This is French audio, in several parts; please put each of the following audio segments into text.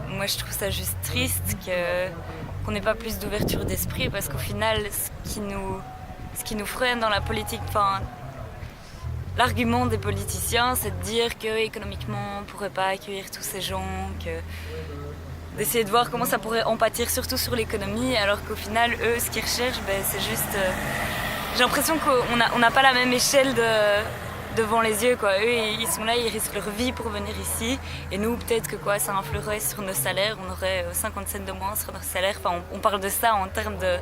moi je trouve ça juste triste qu'on n'ait pas plus d'ouverture d'esprit, parce qu'au final, ce qui nous freine dans la politique, l'argument des politiciens, c'est de dire qu'économiquement, on ne pourrait pas accueillir tous ces gens, d'essayer de voir comment ça pourrait en pâtir, surtout sur l'économie, alors qu'au final, eux, ce qu'ils recherchent, c'est juste... j'ai l'impression qu'on n'a pas la même échelle devant les yeux, quoi. Eux, ils sont là, ils risquent leur vie pour venir ici, et nous, peut-être que ça influerait sur nos salaires, on aurait 50 cents de moins sur nos salaires. Enfin, on parle de ça en termes de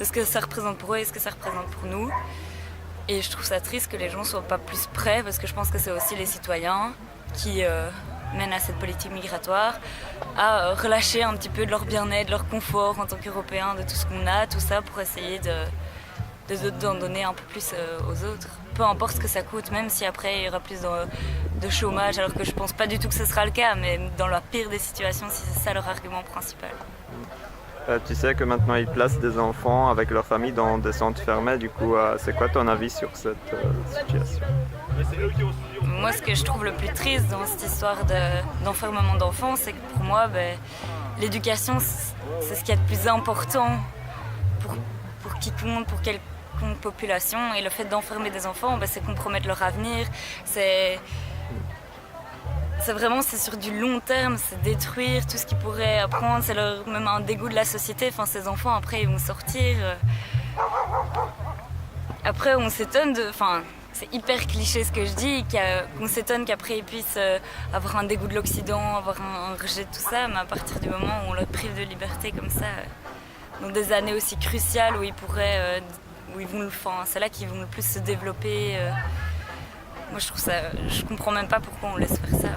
ce que ça représente pour eux et ce que ça représente pour nous. Et je trouve ça triste que les gens ne soient pas plus prêts, parce que je pense que c'est aussi les citoyens qui mènent à cette politique migratoire, à relâcher un petit peu de leur bien-être, de leur confort en tant qu'Européens, de tout ce qu'on a, tout ça, pour essayer d'en donner un peu plus aux autres. Peu importe ce que ça coûte, même si après il y aura plus de chômage, alors que je pense pas du tout que ce sera le cas, mais dans la pire des situations, si c'est ça leur argument principal. Tu sais que maintenant ils placent des enfants avec leur famille dans des centres fermés, du coup c'est quoi ton avis sur cette situation? Moi, ce que je trouve le plus triste dans cette histoire d'enfermement d'enfants, c'est que pour moi, l'éducation, c'est ce qu'il y a de plus important pour quiconque, pour quelconque population. Et le fait d'enfermer des enfants, c'est compromettre leur avenir. C'est sur du long terme, c'est détruire tout ce qu'ils pourraient apprendre, c'est leur même un dégoût de la société. Enfin, ces enfants, après, ils vont sortir. Après, on s'étonne c'est hyper cliché ce que je dis, qu'on s'étonne qu'après ils puissent avoir un dégoût de l'Occident, avoir un rejet de tout ça, mais à partir du moment où on leur prive de liberté comme ça, dans des années aussi cruciales où c'est là qu'ils vont le plus se développer. Moi je comprends même pas pourquoi on laisse faire ça.